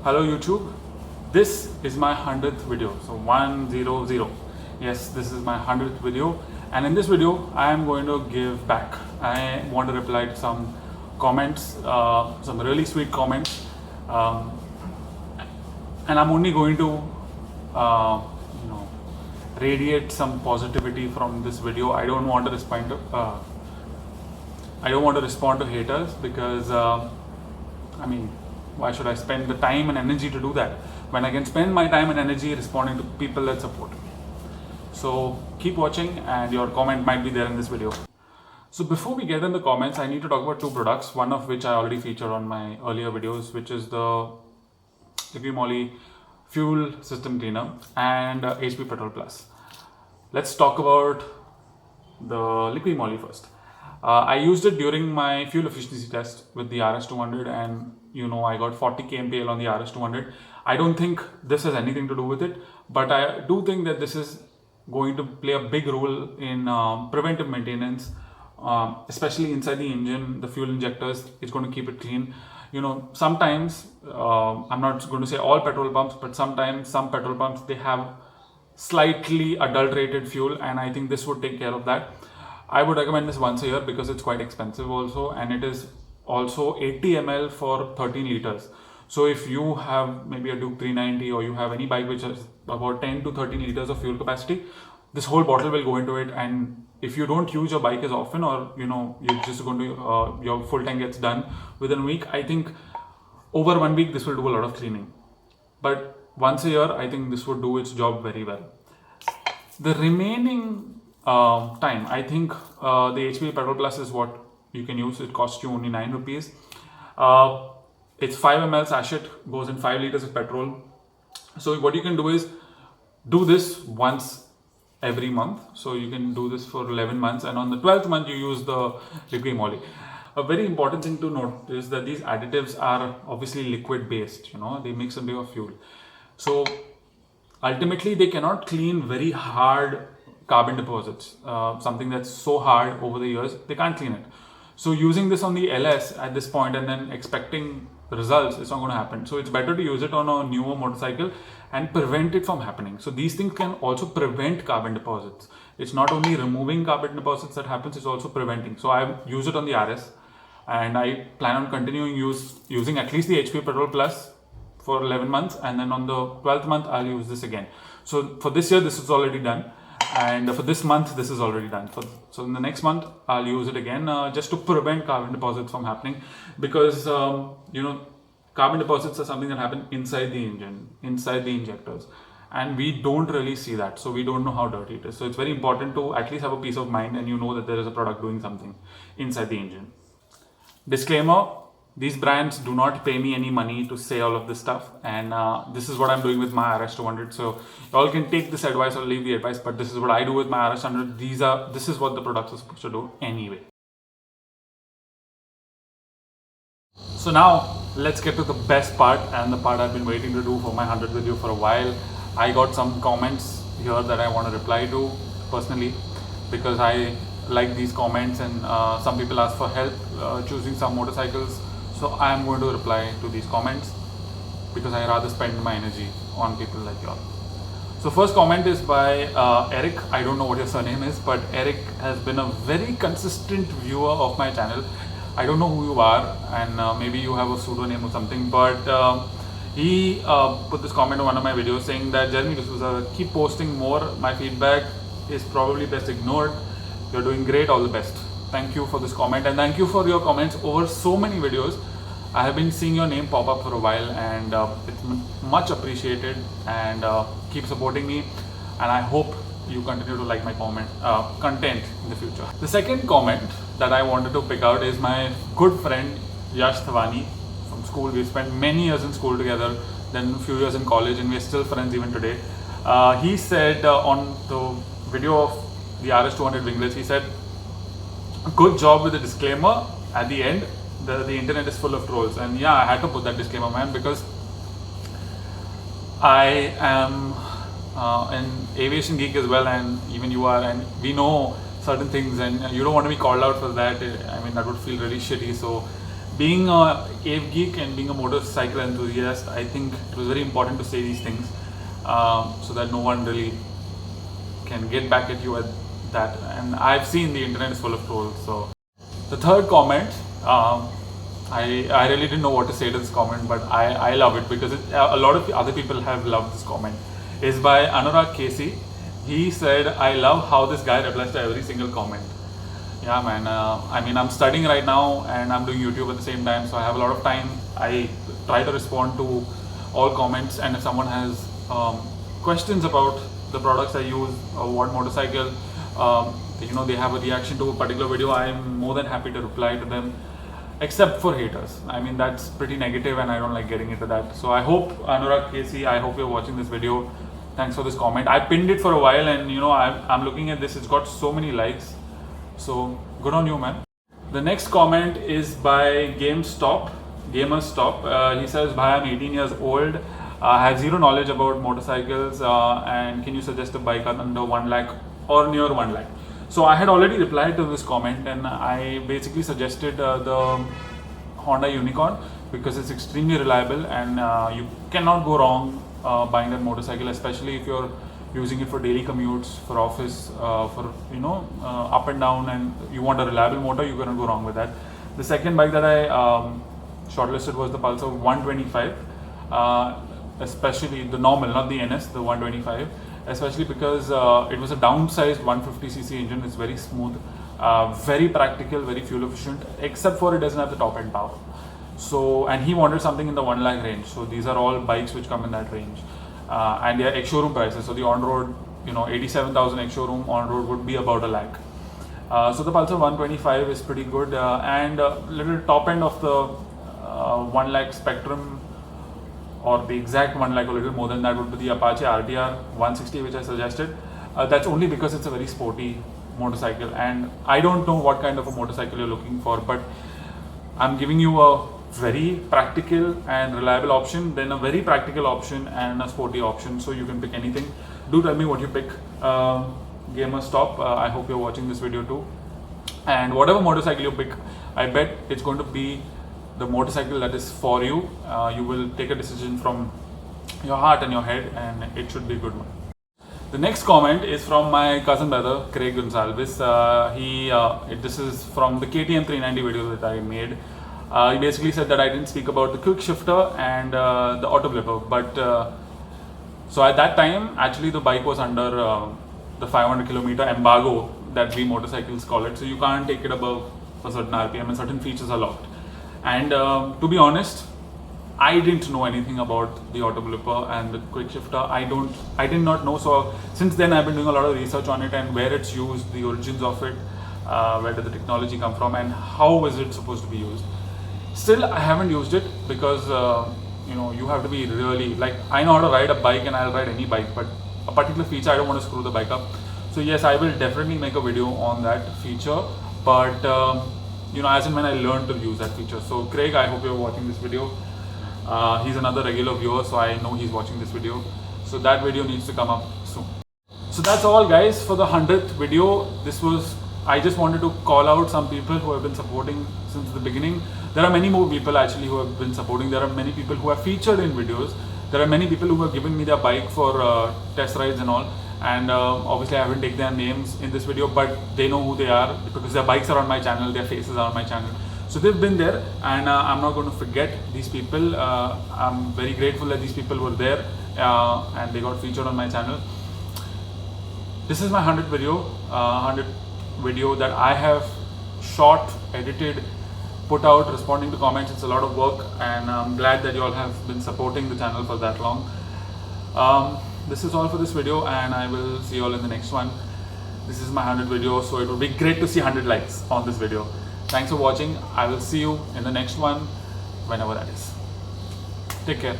Hello YouTube, this is my 100th video, so 100. Yes, this is my 100th video, and in this video I am going to give back. I want to reply to some comments, some really sweet comments, and I'm only going to radiate some positivity from this video. I don't want to respond to haters because why should I spend the time and energy to do that when I can spend my time and energy responding to people that support me? So keep watching and your comment might be there in this video. So before we get in the comments, I need to talk about two products, one of which I already featured on my earlier videos, which is the Liqui Moly fuel system cleaner and HP Petrol Plus. Let's talk about the Liqui Moly first. I used it during my fuel efficiency test with the RS200, and I got 40 kmpl on the RS200. I don't think this has anything to do with it, but I do think that this is going to play a big role in preventive maintenance, especially inside the engine, the fuel injectors. It's going to keep it clean. Sometimes, I'm not going to say all petrol pumps, but sometimes some petrol pumps, they have slightly adulterated fuel, and I think this would take care of that. I would recommend this once a year because it's quite expensive also, and it is also 80 ml for 13 liters. So if you have maybe a Duke 390 or you have any bike which has about 10 to 13 liters of fuel capacity, this whole bottle will go into it. And if you don't use your bike as often, or you're just going to your full tank gets done within a week, I think over 1 week this will do a lot of cleaning. But once a year, I think this would do its job very well. The remaining time, I think the HP Petrol Plus is what you can use. It costs you only 9 rupees. It's 5 ml sachet, goes in 5 liters of petrol. So what you can do is do this once every month. So you can do this for 11 months, and on the 12th month you use the Liqui Moly. A very important thing to note is that these additives are obviously liquid based. They mix into your fuel. So ultimately they cannot clean very hard carbon deposits, something that's so hard over the years, they can't clean it. So using this on the LS at this point and then expecting results, it's not going to happen. So it's better to use it on a newer motorcycle and prevent it from happening. So these things can also prevent carbon deposits. It's not only removing carbon deposits that happens, it's also preventing. So I use it on the RS, and I plan on continuing using at least the HP Petrol Plus for 11 months, and then on the 12th month I'll use this again. So for this year this is already done, and for this month this is already done. So in the next month I'll use it again, just to prevent carbon deposits from happening, because carbon deposits are something that happen inside the engine, inside the injectors, and we don't really see that, so we don't know how dirty it is. So it's very important to at least have a peace of mind and that there is a product doing something inside the engine. Disclaimer: these brands do not pay me any money to say all of this stuff, and this is what I'm doing with my RS200. So you all can take this advice or leave the advice, but this is what I do with my RS100. This is what the products are supposed to do anyway. So now let's get to the best part, and the part I've been waiting to do for my 100th video for a while. I got some comments here that I want to reply to personally, because I like these comments, and some people ask for help choosing some motorcycles. So I am going to reply to these comments because I rather spend my energy on people like you all. So first comment is by Eric. I don't know what your surname is, but Eric has been a very consistent viewer of my channel. I don't know who you are, and maybe you have a pseudonym or something, but he put this comment on one of my videos saying that, Jeremy D'Souza, keep posting more. My feedback is probably best ignored. You're doing great. All the best. Thank you for this comment, and thank you for your comments over so many videos. I have been seeing your name pop up for a while, and it's much appreciated, and keep supporting me, and I hope you continue to like my content in the future. The second comment that I wanted to pick out is my good friend Yash Thawani from school. We've spent many years in school together, then a few years in college, and we're still friends even today. He said on the video of the RS200 winglets, he said, good job with the disclaimer at the end. The internet is full of trolls, and yeah, I had to put that disclaimer, man, because I am an aviation geek as well, and even you are, and we know certain things, and you don't want to be called out for that. I mean, that would feel really shitty. So being a cave geek and being a motorcycle enthusiast, I think it was very important to say these things so that no one really can get back at you at that. And I've seen the internet is full of trolls. So the third comment, I really didn't know what to say to this comment, but I love it because a lot of other people have loved this comment. Is by Anurag Casey. He said, I love how this guy replies to every single comment. Yeah, man. I mean, I'm studying right now and I'm doing YouTube at the same time, so I have a lot of time. I try to respond to all comments, and if someone has questions about the products I use or what motorcycle, they have a reaction to a particular video, I'm more than happy to reply to them, except for haters. I mean, that's pretty negative and I don't like getting into that. So I hope, Anurag Casey, I hope you're watching this video. Thanks for this comment. I pinned it for a while, and I'm looking at this, it's got so many likes. So good on you, man. The next comment is by GamerStop. He says, Bhai, I'm 18 years old. I have zero knowledge about motorcycles, and can you suggest a bike under 1 lakh or near 1 lakh? So I had already replied to this comment, and I basically suggested the Honda Unicorn because it's extremely reliable, and you cannot go wrong buying that motorcycle, especially if you're using it for daily commutes, for office, for up and down, and you want a reliable motor, you cannot go wrong with that. The second bike that I shortlisted was the Pulsar 125, especially the normal, not the NS, the 125, especially because it was a downsized 150cc engine. It's very smooth, very practical, very fuel efficient, except for it doesn't have the top end power. So, and he wanted something in the 1 lakh range. So these are all bikes which come in that range. And they are ex-showroom prices. So the on-road, 87,000 ex-showroom on-road would be about 1 lakh. So the Pulsar 125 is pretty good, and little top end of the 1 lakh spectrum, or the exact 1 lakh, a little more than that, would be the Apache RTR 160, which I suggested. That's only because it's a very sporty motorcycle, and I don't know what kind of a motorcycle you're looking for, but I'm giving you a very practical and reliable option, then a very practical option and a sporty option, so you can pick anything. Do tell me what you pick. GamerStop, I hope you're watching this video too, and whatever motorcycle you pick, I bet it's going to be the motorcycle that is for you. You will take a decision from your heart and your head, and it should be a good one. The next comment is from my cousin brother, Craig Gonsalves. This is from the KTM 390 video that I made. He basically said that I didn't speak about the quick shifter and the auto blipper, but so at that time, actually the bike was under the 500 kilometer embargo that we motorcycles call it. So you can't take it above a certain RPM, and certain features are locked. And to be honest, I didn't know anything about the auto blipper and the quick shifter. I did not know. So since then, I've been doing a lot of research on it and where it's used, the origins of it, where did the technology come from, and how is it supposed to be used. Still, I haven't used it because you have to be really, like, I know how to ride a bike and I'll ride any bike, but a particular feature, I don't want to screw the bike up. So yes, I will definitely make a video on that feature, but as and when I learn to use that feature. So Craig, I hope you're watching this video. He's another regular viewer, so I know he's watching this video. So that video needs to come up soon. So that's all, guys, for the 100th video. I just wanted to call out some people who have been supporting since the beginning. There are many more people actually who have been supporting. There are many people who have featured in videos. There are many people who have given me their bike for test rides and all. And obviously I haven't taken their names in this video, but they know who they are because their bikes are on my channel, their faces are on my channel. So they've been there, and I'm not going to forget these people. I'm very grateful that these people were there and they got featured on my channel. This is my 100th video that I have shot, edited, put out, responding to comments. It's a lot of work, and I'm glad that you all have been supporting the channel for that long. This is all for this video, and I will see you all in the next one. This is my 100th video, so it would be great to see 100 likes on this video. Thanks for watching. I will see you in the next one, whenever that is. Take care.